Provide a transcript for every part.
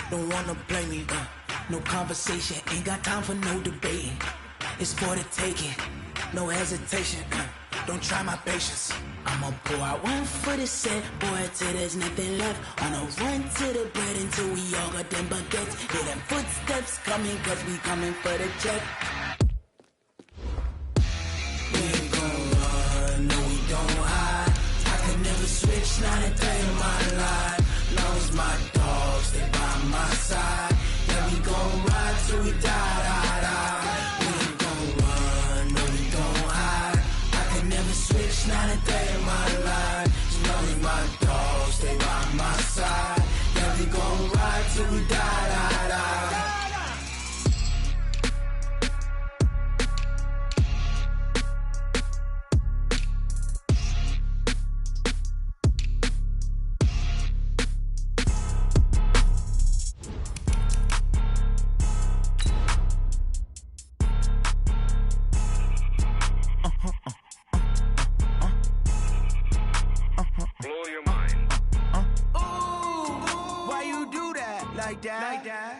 don't wanna play me. No conversation, ain't got time for no debating. It's for the taking, no hesitation. Don't try my patience. I'ma pour out one for the set, boy, till there's nothing left. On a run to the bread until we all got them baguettes. Hear them footsteps coming, cause we coming for the check. We ain't gon' run, no we don't hide. I could never switch, not a day in my life. Long as my dogs stay by my side. Yeah, we gon' ride till we die, die, die. We ain't gon' run, no we don't hide. I could never switch, not a day in my life. As long as my dogs stay by my side. Yeah, we gon' ride till we die, die, die.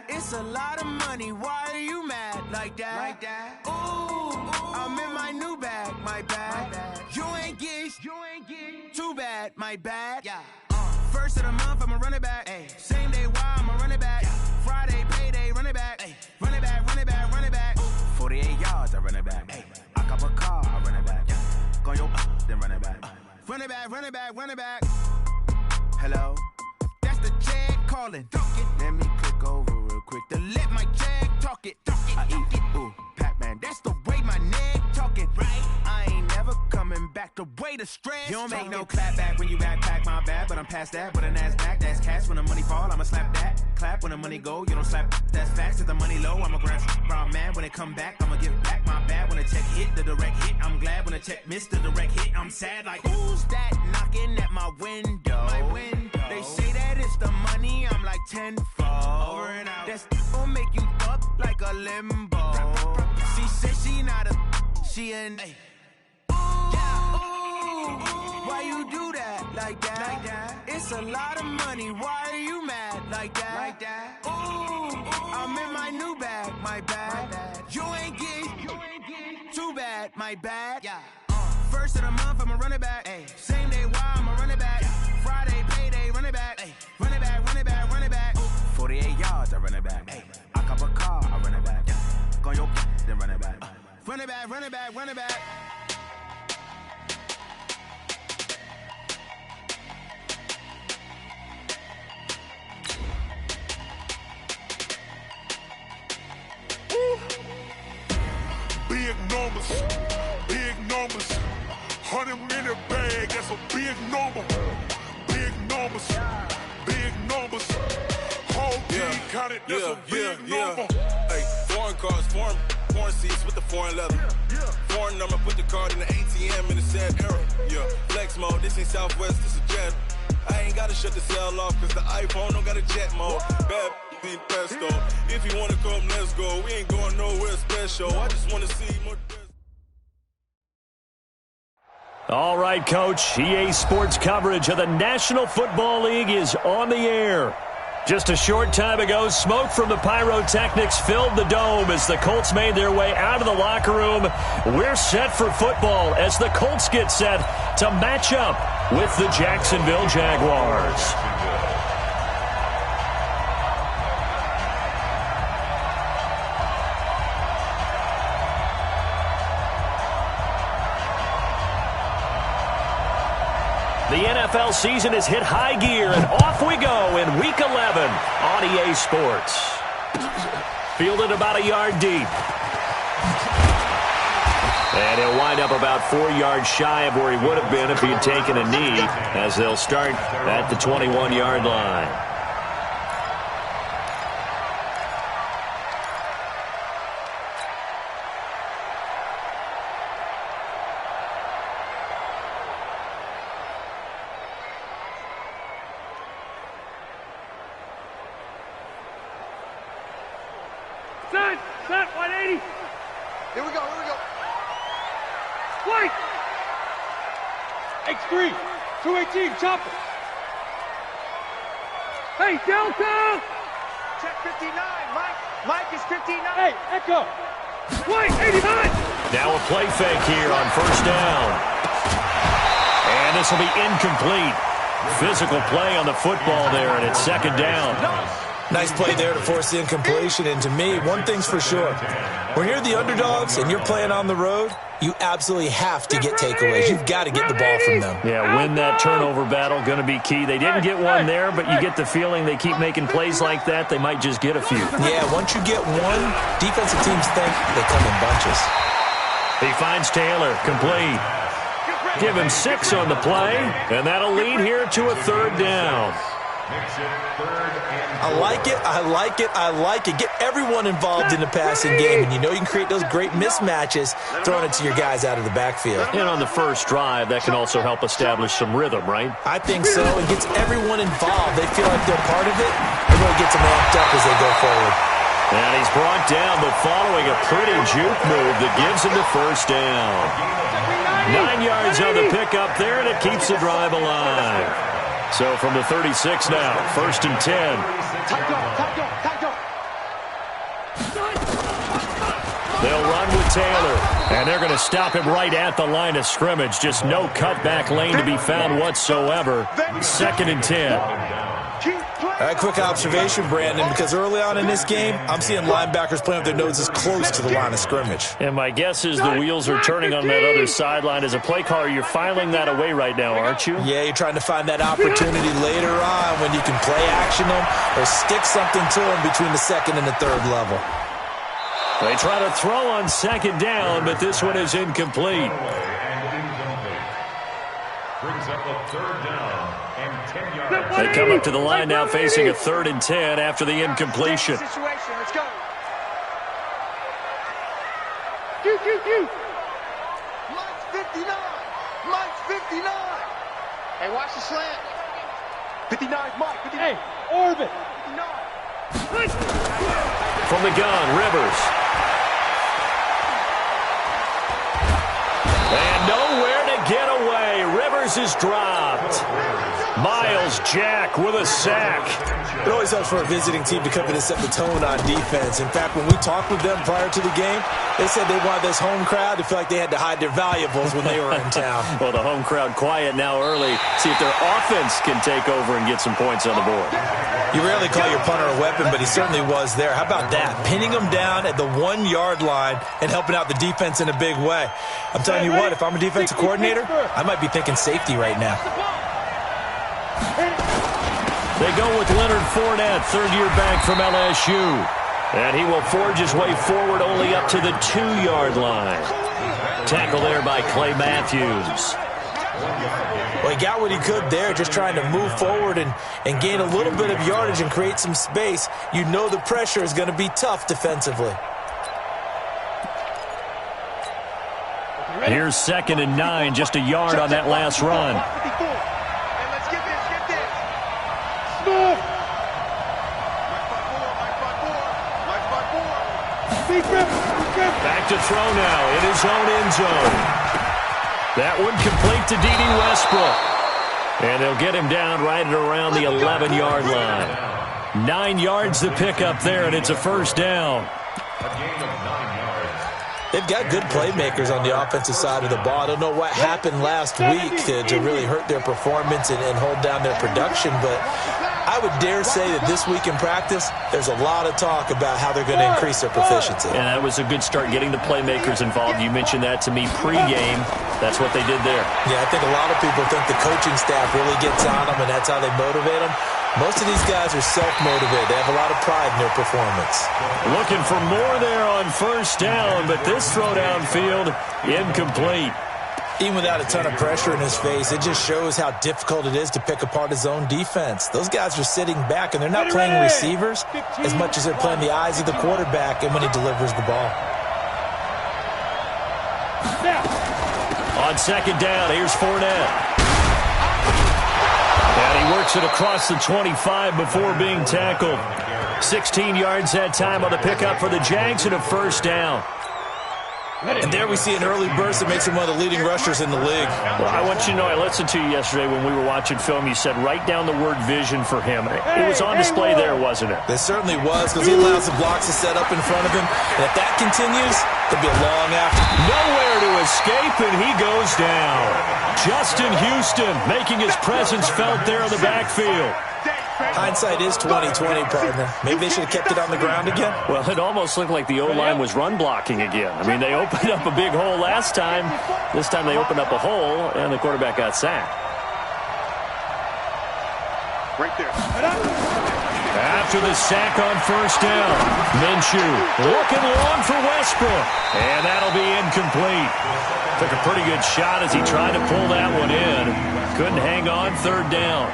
It's a lot of money, why are you mad like that? Ooh, I'm in my new bag, my bad. You ain't get too bad, my bad. Yeah. First of the month, I'ma run it back. Ay. Same day, why I'ma run it back. Friday, payday, run it back. Ay. Run it back, run it back, run it back. 48 yards, I run it back. Ay. I cop a car, I run it back. Go yo, then run it back. Run it back, run it back, run it back. Hello? That's the jag calling. Let me click over real quick to let my jag talk it. I eat it, ooh, Pac-Man. That's the way my neck talking, right? I ain't never coming back the way the stress. You don't make no clap back when you backpack my bad, but I'm past that. With a NASDAQ, that's cash. When the money fall, I'ma slap that. Clap when the money go, you don't slap. That's facts. If the money low, I'ma grab brown man. When it come back, I'ma give back my bad. When the check hit, the direct hit. I'm glad when the check missed the direct hit. I'm sad like, who's that knocking at my window? My window. They say that it's the money, I'm like tenfold. Over and out. That's gon' make you up like a limbo. She said she not a, she an. Ay. Ooh, why you do that like that? It's a lot of money, why are you mad like that? Ooh, I'm in my new bag, my bad. You ain't get too bad, my bad. Yeah. First of the month, I'ma run it back. Ay. Same day, why I'ma run it back. Friday, payday, run it back. Ay. Run it back, run it back, run it back. 48 yards, I run it back. Ay. I cop a car, I run it back. Go yo, then run it back. Run it back, run it back, run it back. Big numbers, big numbers. 100-minute bag, that's a big number. Big numbers, big numbers. Whole team counted, that's a big number. Hey, foreign cars, foreign seats with the foreign leather. Foreign number, put the card in the ATM in the sad era. Yeah, flex mode, this ain't Southwest, this is jet. I ain't gotta shut the cell off, cause the iPhone don't got a jet mode. Bad need pesto. If you wanna come, let's go. We ain't going nowhere special. I just wanna see more. All right, Coach. EA Sports coverage of the National Football League is on the air. Just a short time ago, smoke from the pyrotechnics filled the dome as the Colts made their way out of the locker room. We're set for football as the Colts get set to match up with the Jacksonville Jaguars. The NFL season has hit high gear, and off we go in Week 11 on EA Sports. Fielded about a yard deep. And he'll wind up about 4 yards shy of where he would have been if he had taken a knee, as they'll start at the 21-yard line. Set, 180. Here we go. Flight. X3, 218, chopper. Hey, Delta. 59. Mike is 59. Hey, Echo. White, 89. Now a play fake here on first down. And this will be incomplete. Physical play on the football there, and it's second down. Nice play there to force the incompletion. And to me, one thing's for sure. When you're the underdogs and you're playing on the road, you absolutely have to get takeaways. You've got to get the ball from them. Yeah, win that turnover battle, going to be key. They didn't get one there, but you get the feeling they keep making plays like that, they might just get a few. Yeah, once you get one, defensive teams think they come in bunches. He finds Taylor, complete. Give him 6 on the play, and that'll lead here to a third down. I like it, I like it, I like it. Get everyone involved in the passing game, and you know you can create those great mismatches throwing it to your guys out of the backfield. And on the first drive, that can also help establish some rhythm, right? I think so. It gets everyone involved. They feel like they're part of it. It really gets them amped up as they go forward. And he's brought down, but following a pretty juke move that gives him the first down. 9 yards on the pickup there, and it keeps the drive alive. So from the 36 now, first and 10. They'll run with Taylor, and they're going to stop him right at the line of scrimmage. Just no cutback lane to be found whatsoever. Second and 10. All right, quick observation, Brandon, because early on in this game, I'm seeing linebackers playing with their noses close to the line of scrimmage. And my guess is the wheels are turning on that other sideline. As a play caller, you're filing that away right now, aren't you? Yeah, you're trying to find that opportunity later on when you can play action them or stick something to them between the second and the third level. They try to throw on second down, but this one is incomplete. Brings up a third down and 10 yards. They come up to the line now facing a third and 10 after the incompletion. Let's go. Mike's 59. Mike's 59. Hey, watch the slant. 59, Mike. 59. Hey, orbit. 59. From the gun, Rivers. And nowhere to get away. Rivers is dropped. Miles Jack with a sack. It always helps for a visiting team to come in and set the tone on defense. In fact, when we talked with them prior to the game, they said they wanted this home crowd to feel like they had to hide their valuables when they were in town. Well, the home crowd quiet now early. See if their offense can take over and get some points on the board. You rarely call your punter a weapon, but he certainly was there. How about that? Pinning him down at the 1 yard line and helping out the defense in a big way. I'm telling you what, if I'm a defensive coordinator, I might be thinking safety right now. They go with Leonard Fournette, third-year back from LSU. And he will forge his way forward only up to the 2 yard line. Tackle there by Clay Matthews. Well, he got what he could there, just trying to move forward and gain a little bit of yardage and create some space. You know the pressure is going to be tough defensively. Here's second and 9, just a yard on that last run. Back to throw now in his own end zone. That one complete to D.D. Westbrook. And they'll get him down right at around the 11 yard line. 9 yards to pick up there, and it's a first down. They've got good playmakers on the offensive side of the ball. I don't know what happened last week to really hurt their performance and hold down their production, but I would dare say that this week in practice, there's a lot of talk about how they're going to increase their proficiency. And that was a good start, getting the playmakers involved. You mentioned that to me pregame. That's what they did there. Yeah, I think a lot of people think the coaching staff really gets on them, and that's how they motivate them. Most of these guys are self-motivated. They have a lot of pride in their performance. Looking for more there on first down, but this throw downfield, incomplete. Even without a ton of pressure in his face, it just shows how difficult it is to pick apart his own defense. Those guys are sitting back, and they're not playing receivers as much as they're playing the eyes of the quarterback and when he delivers the ball. On second down, here's Fournette. And he works it across the 25 before being tackled. 16 yards that time on the pickup for the Jags and a first down. And there we see an early burst that makes him one of the leading rushers in the league. Well, I want you to know, I listened to you yesterday when we were watching film. You said write down the word vision for him. It was on display there, wasn't it? It certainly was, because he allows the blocks to set up in front of him. And if that continues, it'll be a long after. Nowhere to escape, and he goes down. Justin Houston making his presence felt there in the backfield. Hindsight is 20/20, partner. Maybe they should have kept it on the ground again. Well, it almost looked like the O-line was run blocking again. I mean, they opened up a big hole last time. This time they opened up a hole, and the quarterback got sacked. Right there. After the sack on first down, Minshew looking long for Westbrook, and that'll be incomplete. Took a pretty good shot as he tried to pull that one in. Couldn't hang on third down.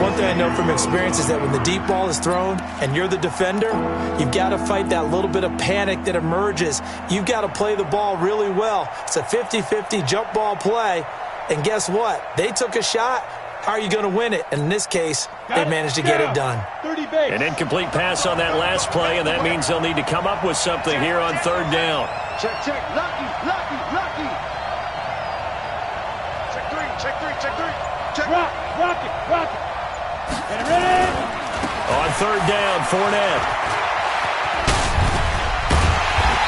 One thing I know from experience is that when the deep ball is thrown and you're the defender, you've got to fight that little bit of panic that emerges. You've got to play the ball really well. It's a 50-50 jump ball play, and guess what? They took a shot. How are you going to win it? And in this case, they managed to get it done. An incomplete pass on that last play, and that means they'll need to come up with something here on third down. Check. Lucky. Check three. Rock it. Get ready. On third down, Fournette.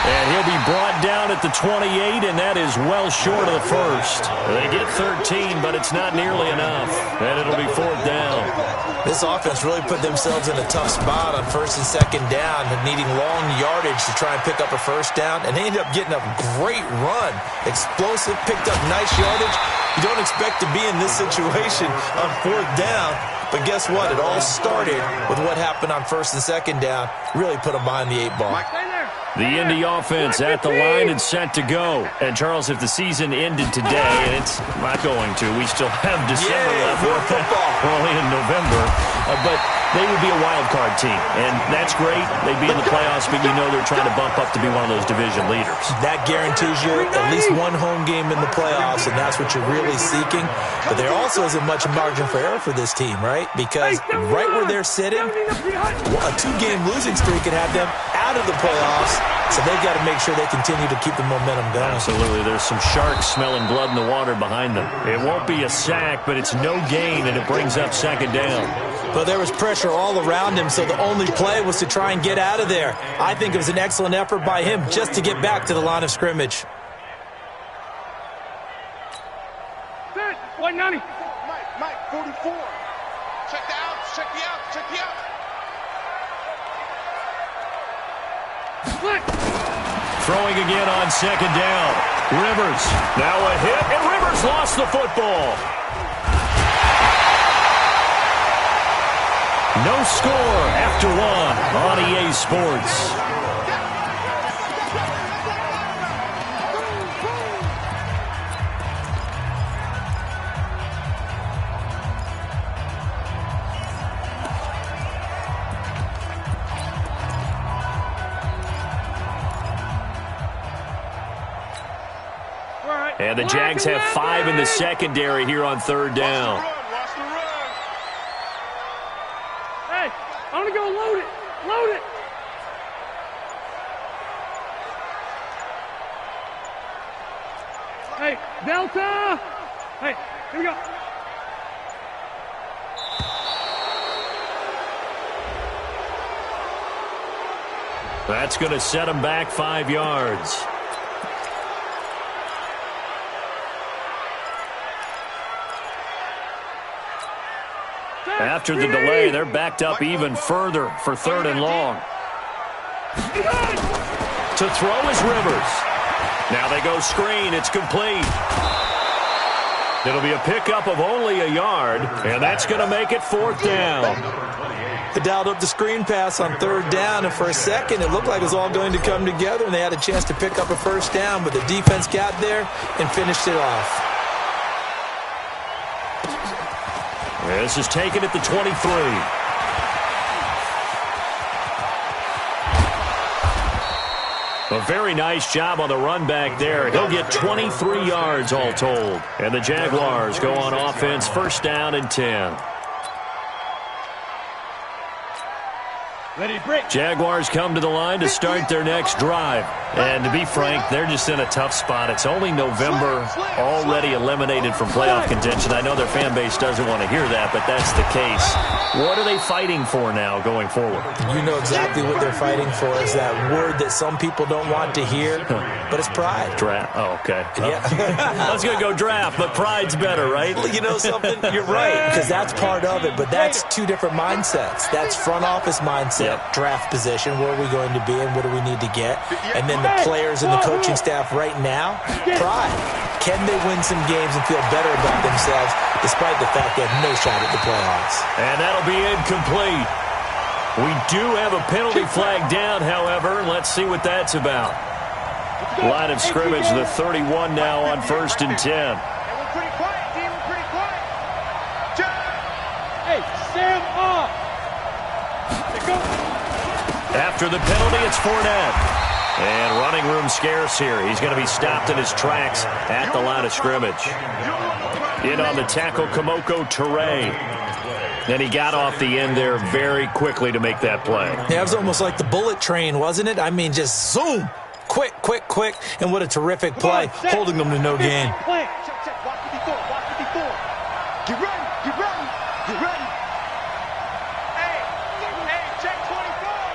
And he'll be brought down at the 28, and that is well short of the first. They get 13, but it's not nearly enough. And it'll be fourth down. This offense really put themselves in a tough spot on first and second down, needing long yardage to try and pick up a first down, and they ended up getting a great run. Explosive, picked up nice yardage. You don't expect to be in this situation on fourth down, but guess what? It all started with what happened on first and second down. Really put them behind the 8-ball. The Indy offense at the line and set to go. And, Charles, if the season ended today, and it's not going to, we still have December left. We're only in November. But they would be a wild card team, and that's great. They'd be in the playoffs, but you know they're trying to bump up to be one of those division leaders. That guarantees you at least one home game in the playoffs, and that's what you're really seeking. But there also isn't much margin for error for this team, right? Because right where they're sitting, a 2-game losing streak could have them out of the playoffs, so they've got to make sure they continue to keep the momentum going. Absolutely. There's some sharks smelling blood in the water behind them. It won't be a sack, but it's no gain, and it brings up second down. But there was pressure all around him, so the only play was to try and get out of there. I think it was an excellent effort by him just to get back to the line of scrimmage. 190. Mike, 44. Check the out. Throwing again on second down. Rivers. Now a hit, and Rivers lost the football. No score after one on EA Sports. And the Jags have 5 in the secondary here on third down. Watch the run. Hey, I want to go load it. Hey, Delta. Hey, here we go. That's going to set them back 5 yards. After the delay, they're backed up even further for third and long. To throw is Rivers. Now they go screen. It's complete. It'll be a pickup of only a yard, and that's going to make it fourth down. They dialed up the screen pass on third down, and for a second it looked like it was all going to come together, and they had a chance to pick up a first down, but the defense got there and finished it off. This is taken at the 23. A very nice job on the run back there. He'll get 23 yards all told. And the Jaguars go on offense, first down and 10. Jaguars come to the line to start their next drive. And to be frank, they're just in a tough spot. It's only November, already eliminated from playoff contention. I know their fan base doesn't want to hear that, but that's the case. What are they fighting for now going forward? You know exactly what they're fighting for. Is that word that some people don't want to hear, but it's pride. Draft. Oh, okay. Yeah. I was going to go draft, but pride's better, right? You know something? You're right, because that's part of it, but that's two different mindsets. That's front office mindset, draft position, where are we going to be and what do we need to get? And then the players and the coaching staff right now, pride. Can they win some games and feel better about themselves despite the fact they have no shot at the playoffs? And that'll be incomplete. We do have a penalty flag down, however. Let's see what that's about. Line of scrimmage, the 31 now on 1st and 10. We're pretty quiet, D. We're pretty quiet. Hey, Sam off. After the penalty, it's Fournette. And running room scarce here. He's going to be stopped in his tracks at the line of scrimmage. In on the tackle, Kamoko Toure. And he got off the end there very quickly to make that play. Yeah, it was almost like the bullet train, wasn't it? I mean, just zoom. Quick, quick, quick. And what a terrific play, holding them to no gain. Check, watch the before, watch the before. Get ready, get ready, get ready. Hey, check 24,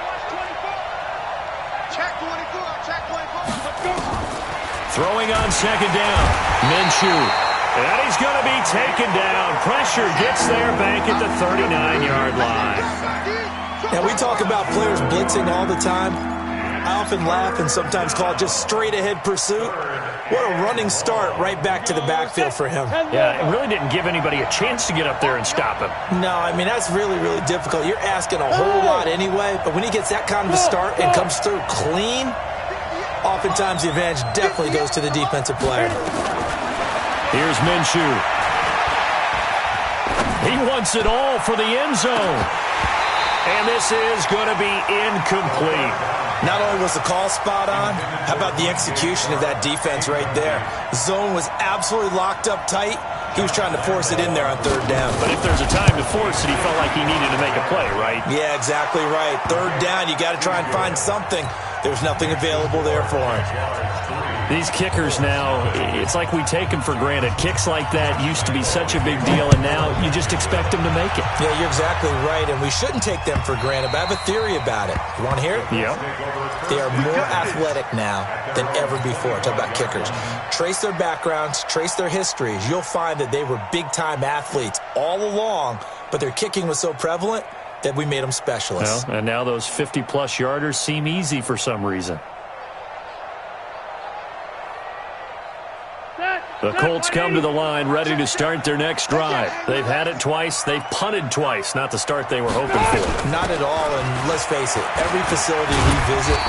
watch 24. Check 24, check 24. Let's go. Throwing on second down, Minshew. And he's going to be taken down. Pressure gets there back at the 39-yard line. Now, we talk about players blitzing all the time. I often laugh and sometimes call it just straight-ahead pursuit. What a running start right back to the backfield for him. Yeah, it really didn't give anybody a chance to get up there and stop him. No, I mean, that's really, really difficult. You're asking a whole lot anyway, but when he gets that kind of a start and comes through clean, oftentimes the advantage definitely goes to the defensive player. Here's Minshew. He wants it all for the end zone. And this is going to be incomplete. Not only was the call spot on, how about the execution of that defense right there? The zone was absolutely locked up tight. He was trying to force it in there on third down. But if there's a time to force it, he felt like he needed to make a play, right? Yeah, exactly right. Third down, you got to try and find something. There's nothing available there for him. These kickers now, it's like we take them for granted. Kicks like that used to be such a big deal, and now you just expect them to make it. Yeah, you're exactly right, and we shouldn't take them for granted, but I have a theory about it. You want to hear it? Yeah. They are more athletic now than ever before. Talk about kickers. Trace their backgrounds, trace their histories. You'll find that they were big-time athletes all along, but their kicking was so prevalent that we made them specialists. Well, and now those 50-plus yarders seem easy for some reason. The Colts come to the line ready to start their next drive. They've had it twice. They've punted twice. Not the start they were hoping for. Not at all, and let's face it, every facility we visit,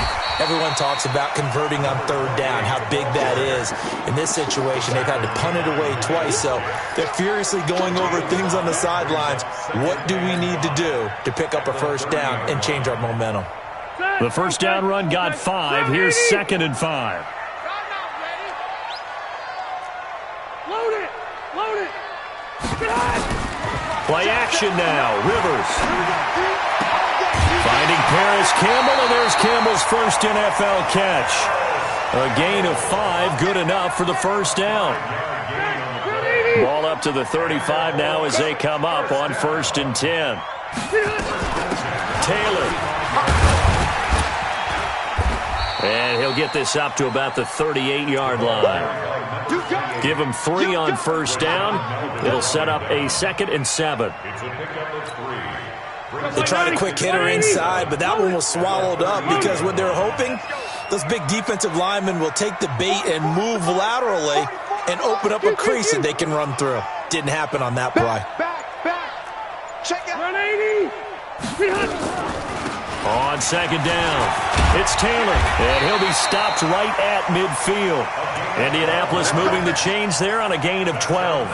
everyone talks about converting on third down, how big that is. In this situation, they've had to punt it away twice, so they're furiously going over things on the sidelines. What do we need to do to pick up a first down and change our momentum? The first down run got 5. Here's 2nd and 5. Play action now. Rivers. Finding Paris Campbell, and there's Campbell's first NFL catch. A gain of 5, good enough for the first down. Ball up to the 35 now as they come up on 1st and 10. Taylor. And he'll get this up to about the 38-yard line. Give him 3 on first down. It'll set up a 2nd and 7. They tried a quick hitter inside, but that one was swallowed up because what they're hoping, those big defensive linemen will take the bait and move laterally and open up a crease that they can run through. Didn't happen on that play. Check it. 180. On 2nd down, it's Taylor, and he'll be stopped right at midfield. Indianapolis moving the chains there on a gain of 12.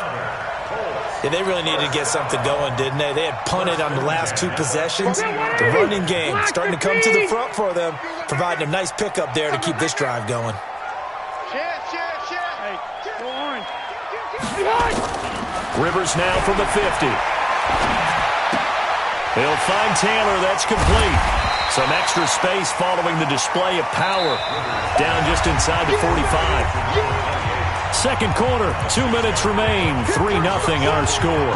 Yeah, they really needed to get something going, didn't they? They had punted on the last 2 possessions. The running game starting to come to the front for them, providing a nice pickup there to keep this drive going. Hey, go on. Rivers now from the 50. He'll find Taylor. That's complete. Some extra space following the display of power. Down just inside the 45. Second quarter, 2 minutes remain. 3-0 our score.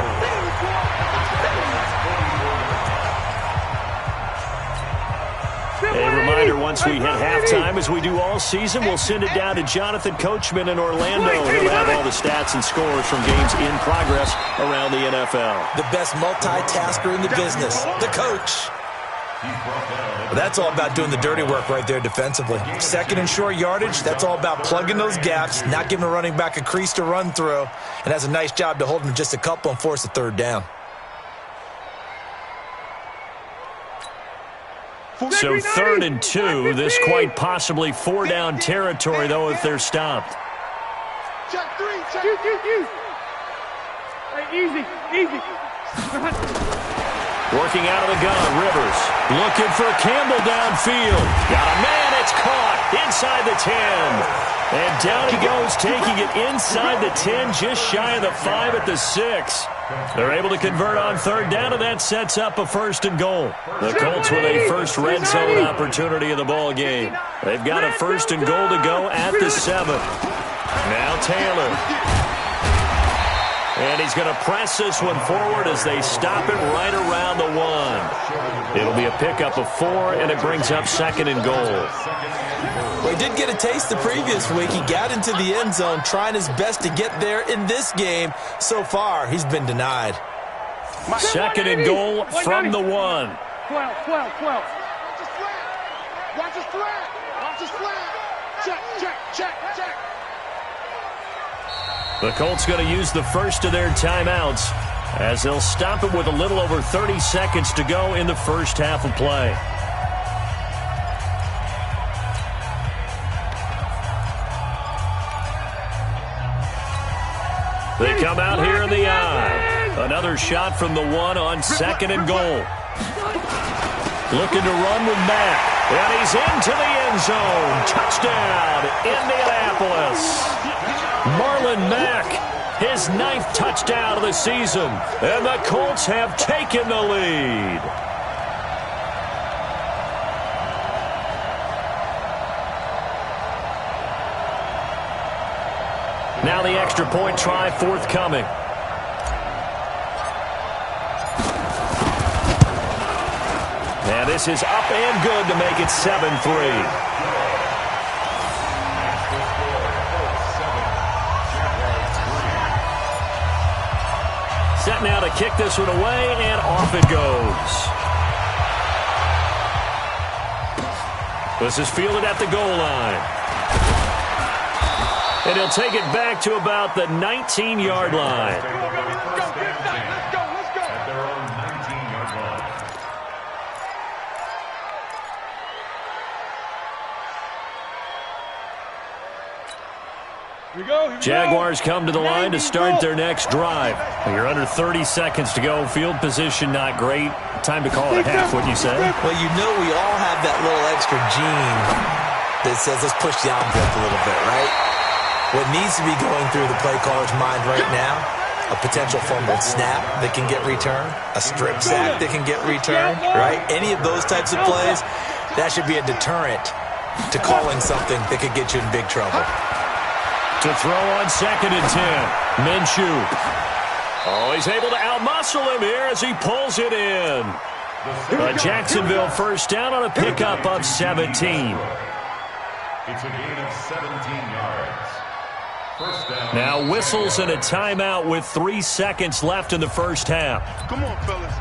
A reminder, once we hit halftime, as we do all season, we'll send it down to Jonathan Coachman in Orlando. He'll have all the stats and scores from games in progress around the NFL. The best multitasker in the business, the coach. Well, that's all about doing the dirty work right there defensively. Second and short yardage, that's all about plugging those gaps, not giving a running back a crease to run through, and has a nice job to hold him just a couple and force a third down. So 3rd and 2, this quite possibly 4-down territory, though, if they're stopped. Check 3, check. Hey, easy. Working out of the gun, Rivers. Looking for Campbell downfield. Got a man, it's caught inside the 10. And down he goes, taking it inside the 10, just shy of the 5 at the 6. They're able to convert on 3rd down, and that sets up a 1st and goal. The Colts with a first red zone opportunity in the ball game. They've got a 1st and goal to go at the 7. Now Taylor. And he's going to press this one forward as they stop it right around the 1. It'll be a pickup of 4, and it brings up 2nd and goal. Well, he did get a taste the previous week. He got into the end zone trying his best to get there in this game. So far, he's been denied. 2nd and goal from the 1. 12. Watch his flat. Check. The Colts going to use the first of their timeouts as they'll stop it with a little over 30 seconds to go in the first half of play. They come out here in the eye. Another shot from the 1 on 2nd and goal. Looking to run with Mack. And he's into the end zone. Touchdown, Indianapolis. Marlon Mack, his 9th touchdown of the season. And the Colts have taken the lead. Now the extra point try forthcoming. And this is up and good to make it 7-3. Set now to kick this one away, and off it goes. This is fielded at the goal line. And he'll take it back to about the 19-yard line. Let's go. At their own 19-yard line. Jaguars come to the line to start their next drive. You're under 30 seconds to go. Field position not great. Time to call it a half, wouldn't you say? Well, you know we all have that little extra gene that says let's push the envelope a little bit, right? What needs to be going through the play caller's mind right now, a potential fumbled snap that can get returned, a strip sack that can get returned, right? Any of those types of plays, that should be a deterrent to calling something that could get you in big trouble. To throw on 2nd and 10. Minshew. Oh, he's able to outmuscle him here as he pulls it in. A Jacksonville first down on a pickup of 17. It's a gain of 17 yards. First down. Now whistles and a timeout with 3 seconds left in the first half. Come on, fellas.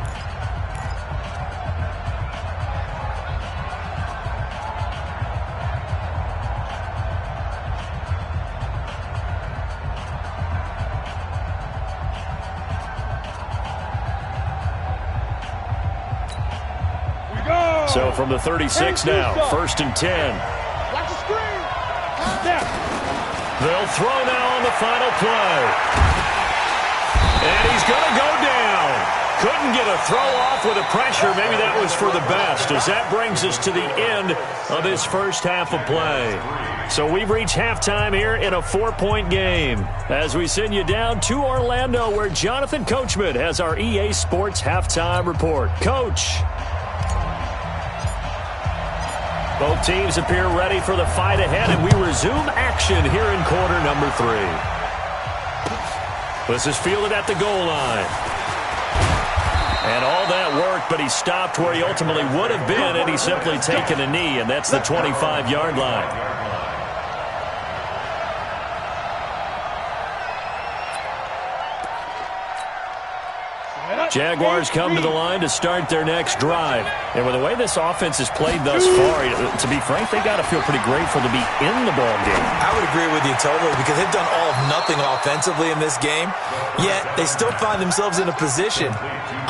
So from the 36 now, 1st and 10. Watch the screen. They'll throw now on the final play. And he's going to go down. Couldn't get a throw off with the pressure. Maybe that was for the best, as that brings us to the end of this first half of play. So we've reached halftime here in a 4-point game as we send you down to Orlando, where Jonathan Coachman has our EA Sports halftime report. Coach. Both teams appear ready for the fight ahead, and we resume action here in quarter number 3. This is fielded at the goal line. And all that work, but he stopped where he ultimately would have been, and he's simply taken a knee, and that's the 25-yard line. Jaguars come to the line to start their next drive. And with the way this offense has played thus far, to be frank, they got to feel pretty grateful to be in the ball game. I would agree with you totally, because they've done all of nothing offensively in this game, yet they still find themselves in a position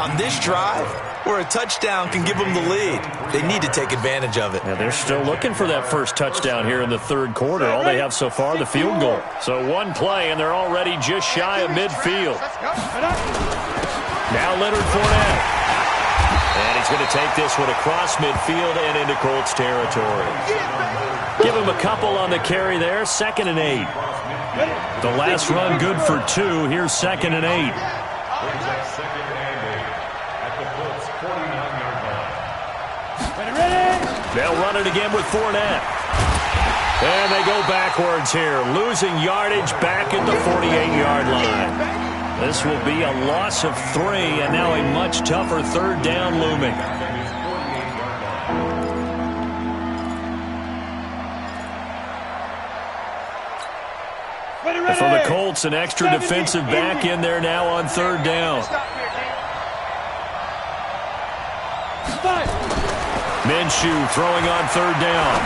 on this drive where a touchdown can give them the lead. They need to take advantage of it. Yeah, they're still looking for that first touchdown here in the third quarter. All they have so far, the field goal. So one play, and they're already just shy of midfield. Now Leonard Fournette. And he's going to take this one across midfield and into Colts territory. Give him a couple on the carry there. 2nd and 8. The last run good for 2. Here's 2nd and 8. They'll run it again with Fournette. And they go backwards here, losing yardage back at the 48-yard line. This will be a loss of 3, and now a much tougher third down looming. For the Colts, an extra defensive back in there now on 3rd down. Minshew throwing on 3rd down.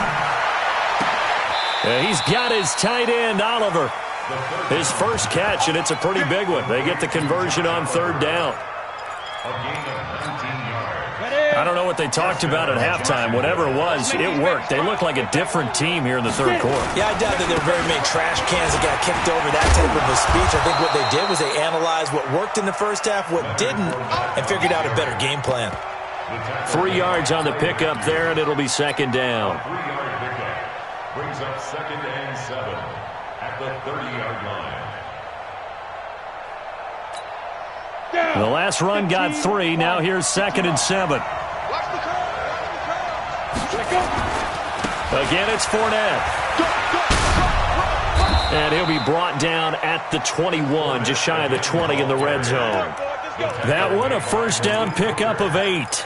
He's got his tight end, Oliver. His first catch, and it's a pretty big one. They get the conversion on 3rd down. I don't know what they talked about at halftime. Whatever it was, it worked. They look like a different team here in the third quarter. Yeah, I doubt that there are very many trash cans that got kicked over that type of a speech. I think what they did was they analyzed what worked in the first half, what didn't, and figured out a better game plan. 3 yards on the pickup there, and it'll be 2nd down. 3-yard pickup brings up 2nd and 7 at the 30-yard line. The last run got 3. Now here's 2nd and 7. Again, it's Fournette. And he'll be brought down at the 21, just shy of the 20 in the red zone. That one, a first down pickup of 8.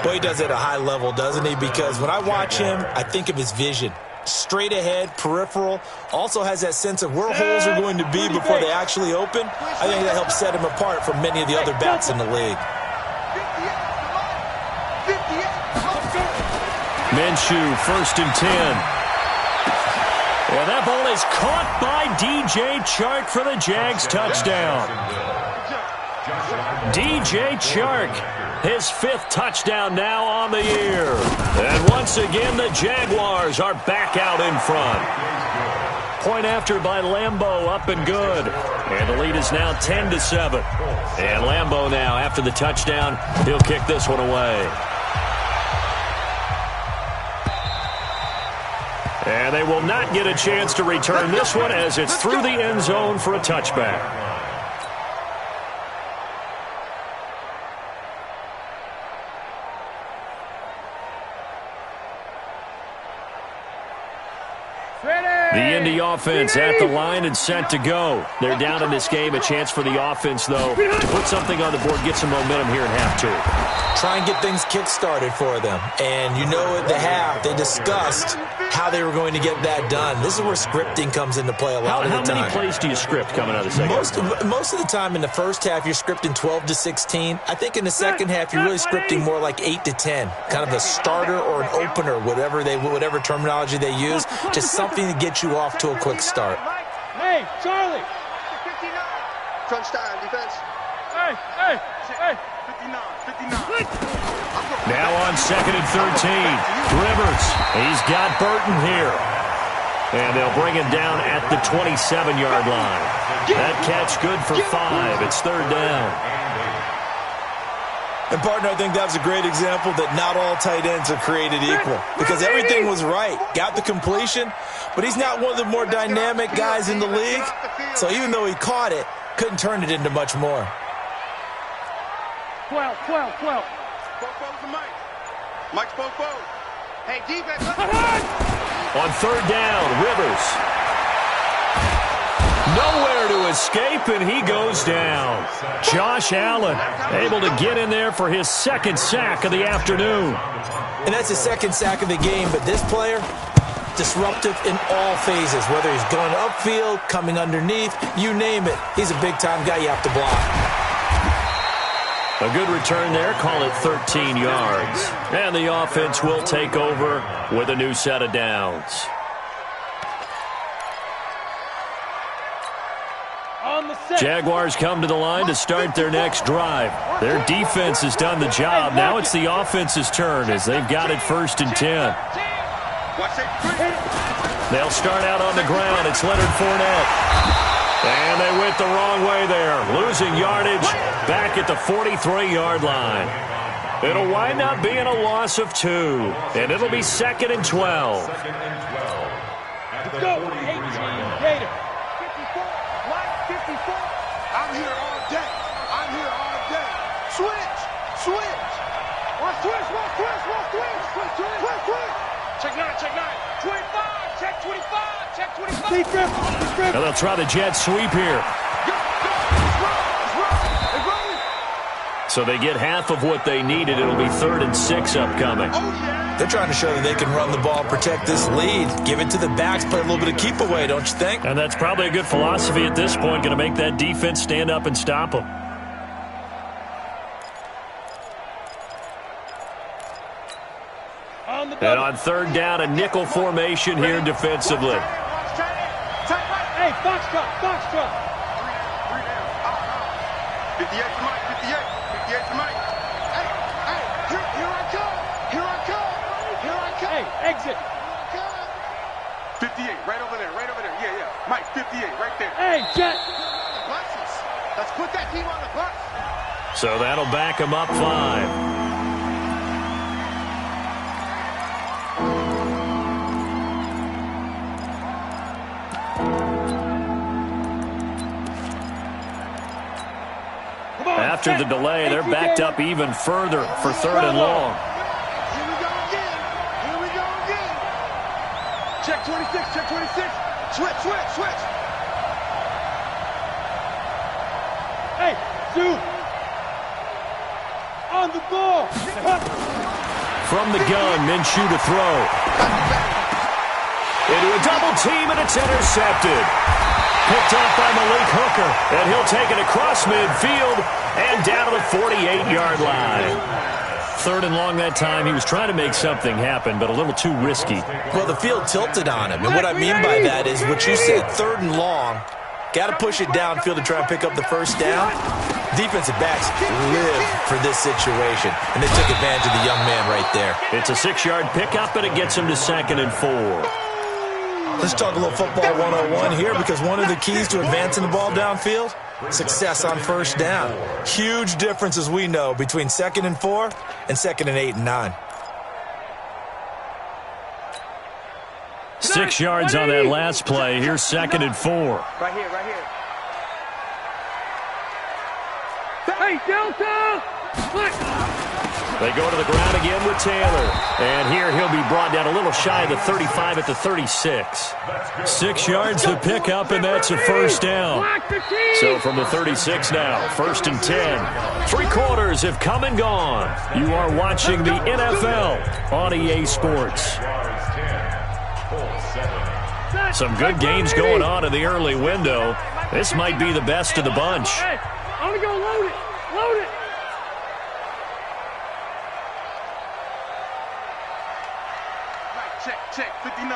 Boy, he does it at a high level, doesn't he? Because when I watch him, I think of his vision. Straight ahead, peripheral, also has that sense of where holes are going to be before they actually open. I think that helps set him apart from many of the other backs in the league. Minshew, 1st and 10. And that ball is caught by DJ Chark for the Jags touchdown. DJ Chark, his 5th touchdown now on the year. And once again, the Jaguars are back out in front. Point after by Lambeau, up and good. And the lead is now 10-7. And Lambeau now, after the touchdown, he'll kick this one away. And they will not get a chance to return this one as it's through the end zone for a touchback. The Indy offense at the line and set to go. They're down in this game. A chance for the offense, though, to put something on the board, get some momentum here in half 2. Try and get things kick-started for them. And you know at the half, they discussed how they were going to get that done. This is where scripting comes into play a lot of the time. How many plays do you script coming out of the second half? Most of the time in the first half, you're scripting 12 to 16. I think in the second half, you're really scripting more like 8 to 10. Kind of a starter or an opener, whatever terminology they use. Just something to get you off to a quick start. Hey, Charlie! Crunch time, defense. Hey! 59. Now on 2nd and 13. Rivers, he's got Burton here. And they'll bring him down at the 27-yard line. That catch good for 5. It's 3rd down. And, partner, I think that was a great example that not all tight ends are created equal. Because everything was right. Got the completion, but he's not one of the more dynamic guys in the league. So even though he caught it, couldn't turn it into much more. 12. Mike's Popo. Hey, defense. On third down, Rivers. Nowhere to escape, and he goes down. Josh Allen able to get in there for his second sack of the afternoon. And that's his second sack of the game, but this player, disruptive in all phases, whether he's going upfield, coming underneath, you name it. He's a big-time guy you have to block. A good return there, call it 13 yards. And the offense will take over with a new set of downs. Jaguars come to the line to start their next drive. Their defense has done the job. Now it's the offense's turn as they've got it 1st and 10. They'll start out on the ground. It's Leonard Fournette. And they went the wrong way there, losing yardage back at the 43-yard line. It'll wind up being a loss of 2, and it'll be 2nd and 12. Let's go, 18, Gator. 54. I'm here all day. I'm here all day. Switch. One switch. Check 9. 25, check 25, check 25. Defense. Now they'll try the jet sweep here. So they get half of what they needed. It'll be 3rd and 6 upcoming. They're trying to show that they can run the ball, protect this lead, give it to the backs, play a little bit of keep away, don't you think? And that's probably a good philosophy at this point, going to make that defense stand up and stop them. And on 3rd down, a nickel formation here defensively. Hey, Foxtrot. 58 to Mike. 58 to Mike. Hey, here I come. Hey, exit. 58, right over there. Yeah. Mike, 58, right there. Hey, jet. Let's put that team on the bus. So that'll back them up 5. After the delay, they're backed up even further for 3rd and long. Here we go again. Check 26. Switch. Hey, Sue. On the ball. From the gun, Minshew to throw. Into a double team, and it's intercepted. Picked off by Malik Hooker, and he'll take it across midfield and down to the 48-yard line. 3rd and long that time. He was trying to make something happen, but a little too risky. Well, the field tilted on him, and what I mean by that is what you said, 3rd and long. Got to push it downfield to try and pick up the 1st down. Defensive backs live for this situation, and they took advantage of the young man right there. It's a 6-yard pickup, and it gets him to 2nd and 4. Let's talk a little football 101 here, because one of the keys to advancing the ball downfield, success on 1st down. Huge difference, as we know, between 2nd and 4 and 2nd and 8 and 9. 6 yards on that last play. Here's 2nd and 4. Right here. Hey, Delta. They go to the ground again with Taylor. And here he'll be brought down a little shy of the 35 at the 36. 6 yards to pick up, and that's a 1st down. So from the 36 now, 1st and 10. 3 quarters have come and gone. You are watching the NFL on EA Sports. Some good games going on in the early window. This might be the best of the bunch. Hey, I'm going to go load it. Check, 59. I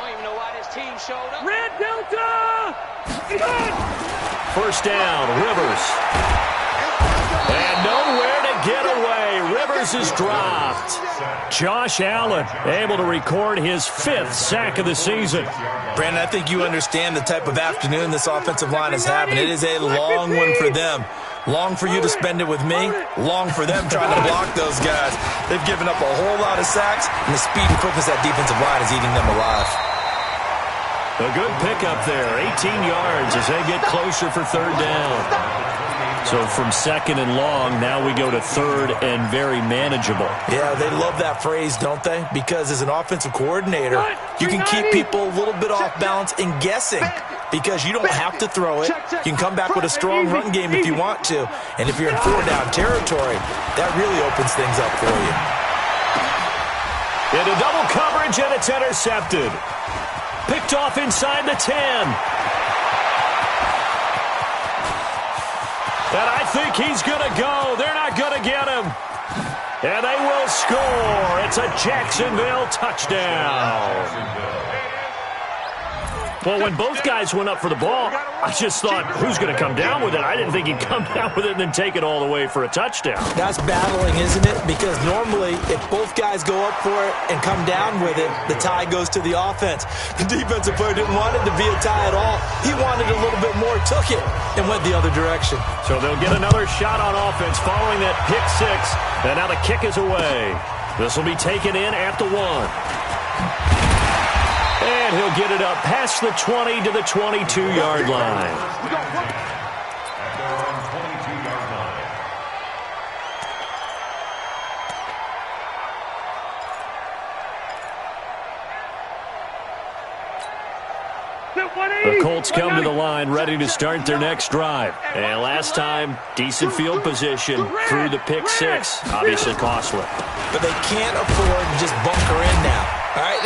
don't even know why this team showed up. Red Delta! 1st down, Rivers. And nowhere to get away. Rivers is dropped. Josh Allen able to record his 5th sack of the season. Brandon, I think you understand the type of afternoon this offensive line is having. It is a long one for them. Long for you to spend it with me. Long for them trying to block those guys. They've given up a whole lot of sacks, and the speed and quickness of that defensive line is eating them alive. A good pickup there. 18 yards as they get closer for 3rd down. So from second and long, now we go to third and very manageable. Yeah, they love that phrase, don't they? Because as an offensive coordinator, you can keep people a little bit off balance and guessing because you don't have to throw it. You can come back with a strong run game if you want to. And if you're in four-down territory, that really opens things up for you. Into double coverage, and it's intercepted. Picked off inside the 10. And I think he's going to go. They're not going to get him. And they will score. It's a Jacksonville touchdown. Well, when both guys went up for the ball, I just thought, who's going to come down with it? I didn't think he'd come down with it and then take it all the way for a touchdown. That's battling, isn't it? Because normally, if both guys go up for it and come down with it, the tie goes to the offense. The defensive player didn't want it to be a tie at all. He wanted a little bit more, took it, and went the other direction. So they'll get another shot on offense following that pick six. And now the kick is away. This will be taken in at the 1. And he'll get it up past the 20 to the 22-yard line. At their own 22-yard line. The Colts come to the line ready to start their next drive. And last time, decent field position through the pick six. Obviously costly. But they can't afford to just bunker in now. All right,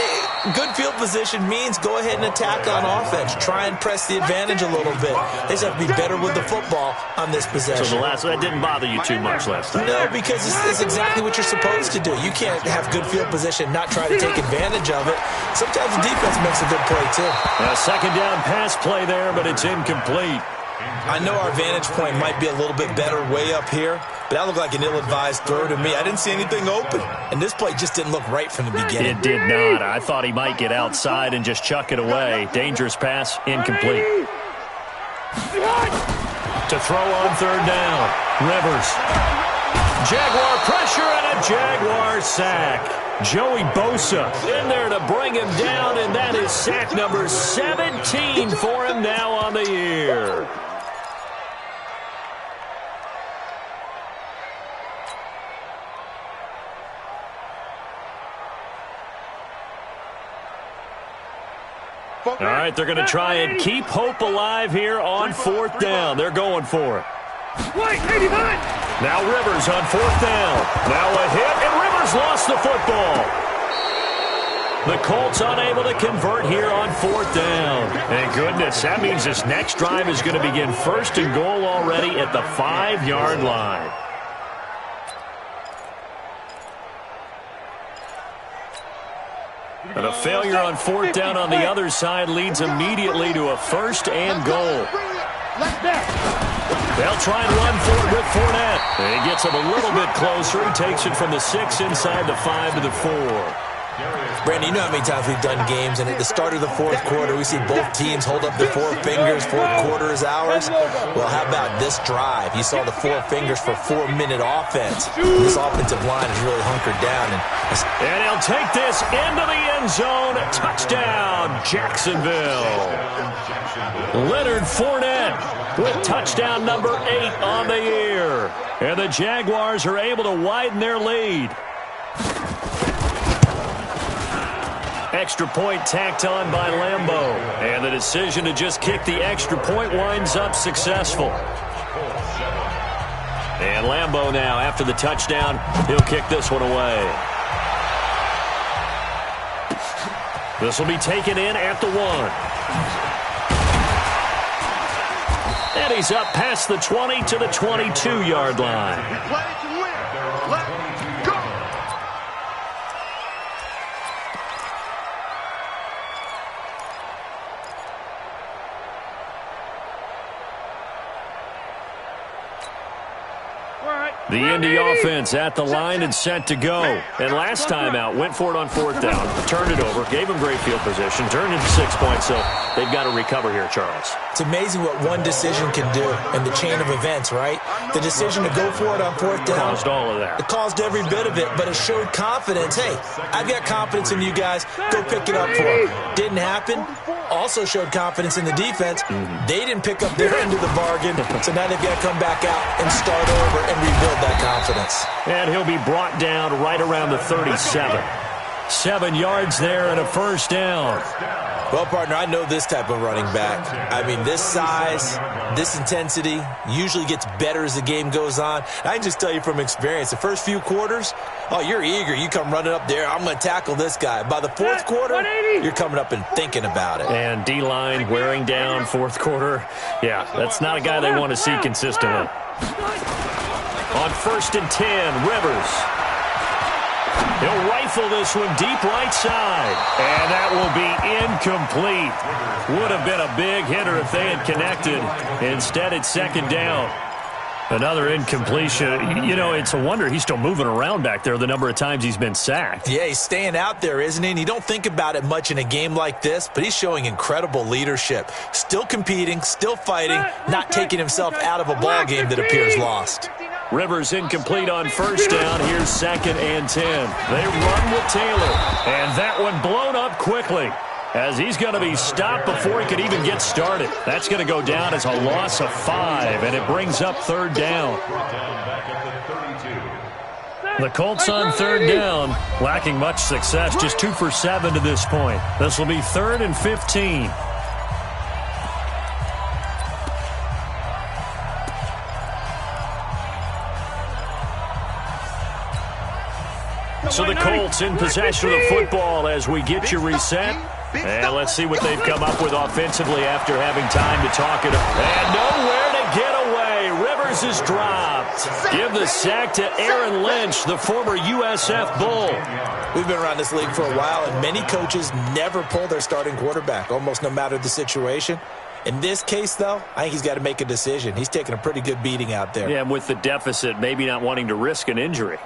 good field position means go ahead and attack on offense. Try and press the advantage a little bit. They just have to be better with the football on this possession. So that didn't bother you too much last time? No, because it's exactly what you're supposed to do. You can't have good field position, not try to take advantage of it. Sometimes the defense makes a good play, too. A second down pass play there, but it's incomplete. I know our vantage point might be a little bit better way up here, but that looked like an ill-advised throw to me. I didn't see anything open, and this play just didn't look right from the beginning. It did not. I thought he might get outside and just chuck it away. Dangerous pass, incomplete. To throw on third down, Rivers. Jaguar pressure and a Jaguar sack. Joey Bosa in there to bring him down, and that is sack number 17 for him now on the year. All right, they're going to try and keep hope alive here on fourth down. They're going for it. Now Rivers on fourth down. Now a hit, and Rivers lost the football. The Colts unable to convert here on fourth down. Thank goodness, that means this next drive is going to begin first and goal already at the 5-yard line. And a failure on fourth down on the other side leads immediately to a first and goal. They'll try and run for it with Fournette. And he gets him a little bit closer. He takes it from the 6 inside the 5 to the 4. Brandon, you know how many times we've done games, and at the start of the fourth quarter, we see both teams hold up their 4 fingers, fourth quarter is ours. Well, how about this drive? You saw the 4 fingers for 4-minute offense. This offensive line is really hunkered down. And he'll take this into the end zone. Touchdown, Jacksonville. Leonard Fournette with touchdown number 8 on the year. And the Jaguars are able to widen their lead. Extra point tacked on by Lambeau. And the decision to just kick the extra point winds up successful. And Lambeau now, after the touchdown, he'll kick this one away. This will be taken in at the 1. And he's up past the 20 to the 22-yard line. Play to win. Let's go. The Indy offense at the line and set to go. And last time out, went for it on 4th down, turned it over, gave them great field position, turned into 6 points, so they've got to recover here, Charles. It's amazing what one decision can do in the chain of events, right? The decision to go for it on 4th down. Caused all of that. It caused every bit of it, but it showed confidence. Hey, I've got confidence in you guys. Go pick it up for them. Didn't happen. Also showed confidence in the defense. They didn't pick up their end of the bargain, so now they've got to come back out and start over and rebuild that confidence. And he'll be brought down right around the 37. 7 yards there and a first down. Well, partner, I know this type of running back. I mean, this size, this intensity usually gets better as the game goes on. I can just tell you from experience, the first few quarters, oh, you're eager. You come running up there, I'm going to tackle this guy. By the 4th quarter, you're coming up and thinking about it. And D-line wearing down 4th quarter. Yeah, that's not a guy they want to see consistently. On 1st and 10, Rivers. He'll rifle this one deep right side. And that will be incomplete. Would have been a big hitter if they had connected. Instead, it's 2nd down. Another incompletion. You know, it's a wonder he's still moving around back there the number of times he's been sacked. Yeah, he's staying out there, isn't he? And you don't think about it much in a game like this, but he's showing incredible leadership. Still competing, still fighting, not taking himself out of a ball game that appears lost. Rivers incomplete on 1st down. Here's 2nd and 10. They run with Taylor. And that one blown up quickly as he's going to be stopped before he could even get started. That's going to go down as a loss of 5, and it brings up 3rd down. The Colts on 3rd down, lacking much success, just 2 for 7 to this point. This will be 3rd and 15. So the Colts in possession of the football as we get you reset. And let's see what they've come up with offensively after having time to talk it up. And nowhere to get away. Rivers is dropped. Give the sack to Aaron Lynch, the former USF Bull. We've been around this league for a while, and many coaches never pull their starting quarterback, almost no matter the situation. In this case, though, I think he's got to make a decision. He's taking a pretty good beating out there. Yeah, and with the deficit, maybe not wanting to risk an injury.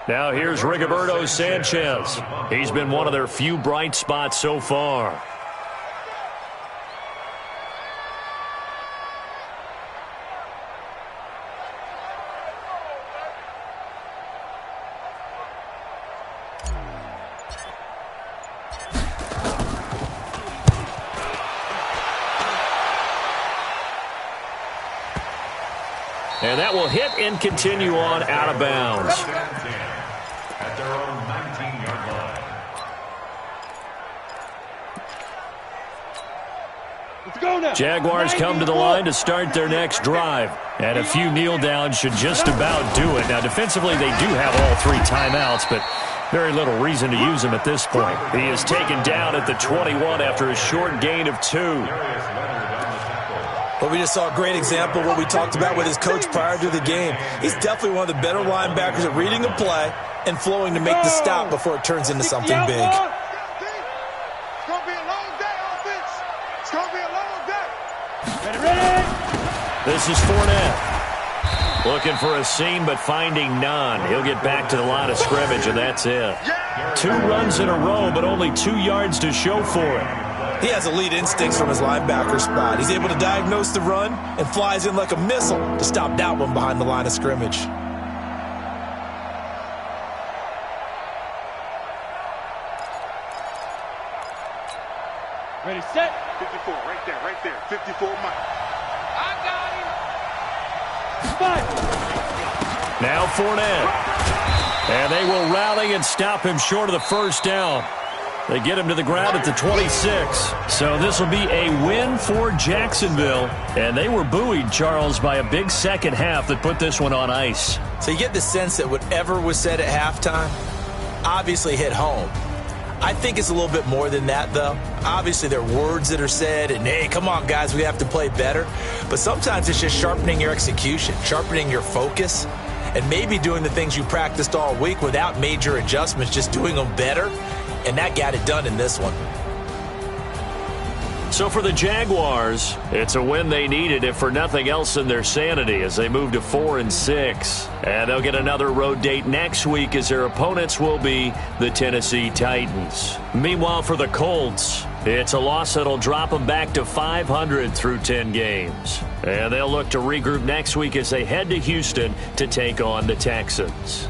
Now here's Rigoberto Sanchez. He's been one of their few bright spots so far. And that will hit and continue on out of bounds. At their own 19-yard line. Let's go now. Jaguars come to the line to start their next drive. And a few kneel downs should just about do it. Now, defensively, they do have all 3 timeouts, but very little reason to use them at this point. He is taken down at the 21 after a short gain of 2. Well, we just saw a great example of what we talked about with his coach prior to the game. He's definitely one of the better linebackers at reading a play and flowing to make the stop before it turns into something big. It's going to be a long day, offense. It's going to be a long day. Ready. This is Fournette. Looking for a seam, but finding none. He'll get back to the line of scrimmage, and that's it. 2 runs in a row, but only 2 yards to show for it. He has elite instincts from his linebacker spot. He's able to diagnose the run and flies in like a missile to stop that one behind the line of scrimmage. Ready, set. 54, right there. 54, Mike. I got him. Now Fournette. And they will rally and stop him short of the first down. They get him to the ground at the 26. So this will be a win for Jacksonville. And they were buoyed, Charles, by a big second half that put this one on ice. So you get the sense that whatever was said at halftime obviously hit home. I think it's a little bit more than that, though. Obviously, there are words that are said, and, hey, come on, guys, we have to play better. But sometimes it's just sharpening your execution, sharpening your focus, and maybe doing the things you practiced all week without major adjustments, just doing them better. And that got it done in this one. So for the Jaguars, it's a win they needed, if for nothing else in their sanity, as they move to 4-6. And they'll get another road date next week as their opponents will be the Tennessee Titans. Meanwhile, for the Colts, it's a loss that'll drop them back to 500 through 10 games. And they'll look to regroup next week as they head to Houston to take on the Texans.